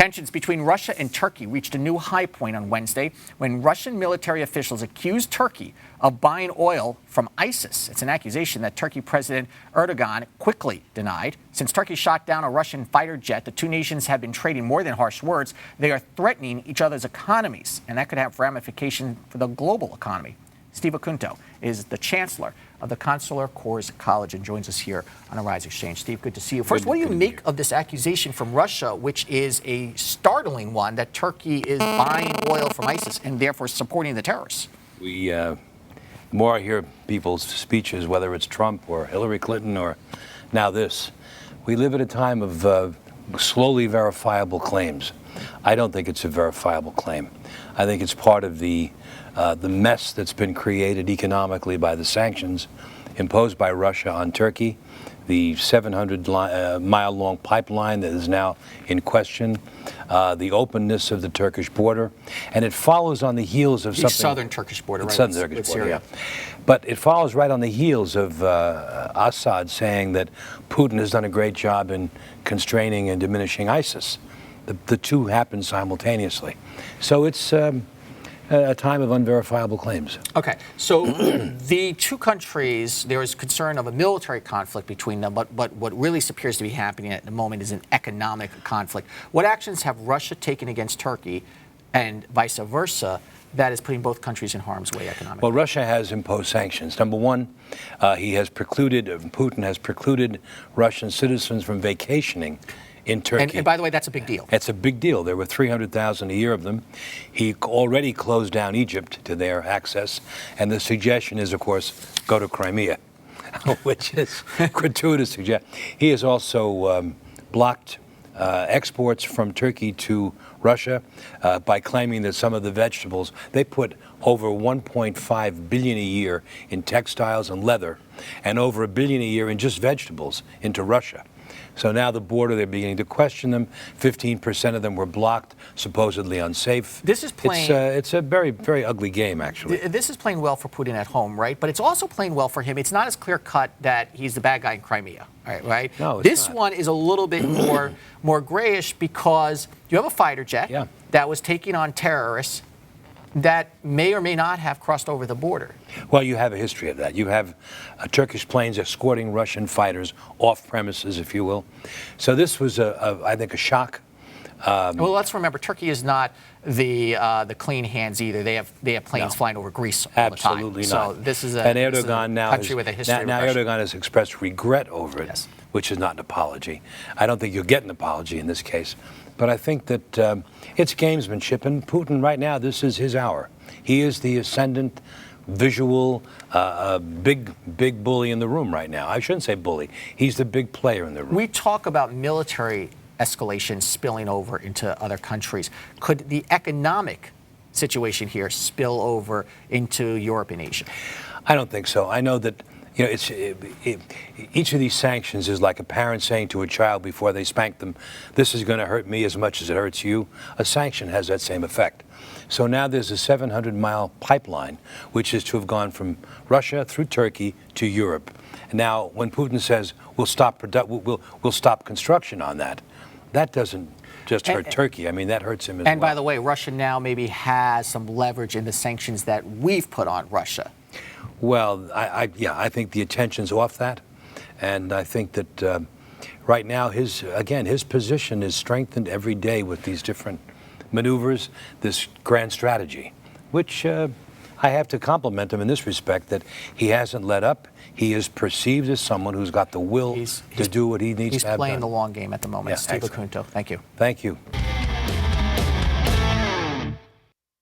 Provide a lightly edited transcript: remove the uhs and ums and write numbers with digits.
Tensions between Russia and Turkey reached a new high point on Wednesday when Russian military officials accused Turkey of buying oil from ISIS. It's an accusation that Turkey President Erdogan quickly denied. Since Turkey shot down a Russian fighter jet, the two nations have been trading more than harsh words. They are threatening each other's economies, and that could have ramifications for the global economy. Steve Acunto is the chancellor of the Consular Corps College and joins us here on Arise Exchange. Steve, good to see you. First, what do you make of this accusation from Russia, which is a startling one, that Turkey is buying oil from ISIS and therefore supporting the terrorists? The more I hear people's speeches, whether it's Trump or Hillary Clinton or now this, we live at a time of slowly verifiable claims. I don't think it's a verifiable claim. I think it's part of the mess that's been created economically by the sanctions imposed by Russia on Turkey, the 700-mile-long pipeline that is now in question, the openness of the Turkish border, and it follows on the heels of something. The southern Turkish border, right? Southern Turkish border, yeah. But it follows right on the heels of Assad saying that Putin has done a great job in constraining and diminishing ISIS. The two happen simultaneously. So it's a time of unverifiable claims. Okay, so the two countries, there is concern of a military conflict between them, but what really appears to be happening at the moment is an economic conflict. What actions have Russia taken against Turkey and vice versa that is putting both countries in harm's way economically? Well, Russia has imposed sanctions. Number one, Putin has precluded Russian citizens from vacationing in Turkey. And by the way, that's a big deal. It's a big deal. There were 300,000 a year of them. He already closed down Egypt to their access. And the suggestion is, of course, go to Crimea, which is gratuitous suggestion. He has also blocked exports from Turkey to Russia by claiming that some of the vegetables, they put over $1.5 billion a year in textiles and leather and over $1 billion a year in just vegetables into Russia. So now the border, they're beginning to question them. 15% of them were blocked, supposedly unsafe. This is playing. It's a very, very ugly game, actually. This is playing well for Putin at home, right? But it's also playing well for him. It's not as clear cut that he's the bad guy in Crimea, right? No, it's this not. one is a little bit more grayish because you have a fighter jet that was taking on terrorists that may or may not have crossed over the border. Well, you have a history of that. You have Turkish planes escorting Russian fighters off premises, if you will. So this was, I think, a shock. Well, let's remember, Turkey is not the clean hands either. They have planes flying over Greece all Absolutely the time. not. So this is and Erdogan now country with a history. Now Erdogan has expressed regret over it, which is not an apology. I don't think you'll get an apology in this case. But I think that it's gamesmanship, and Putin right now, this is his hour. He is the ascendant, visual, big bully in the room right now. I shouldn't say bully. He's the big player in the room. We talk about military escalation spilling over into other countries. Could the economic situation here spill over into Europe and Asia? I don't think so. I know that each of these sanctions is like a parent saying to a child before they spank them, this is going to hurt me as much as it hurts you. A sanction has that same effect. So now there's a 700-mile pipeline, which is to have gone from Russia through Turkey to Europe. Now, when Putin says we'll stop construction on that, that doesn't just hurt Turkey. I mean, that hurts him as well. And by the way, Russia now maybe has some leverage in the sanctions that we've put on Russia. Well, I think the attention's off that, and I think that right now his position is strengthened every day with these different maneuvers, this grand strategy, which I have to compliment him in this respect, that he hasn't let up. He is perceived as someone who's got the will to do what he needs to have done. He's playing the long game at the moment. Steve Acunto, thank you. Thank you.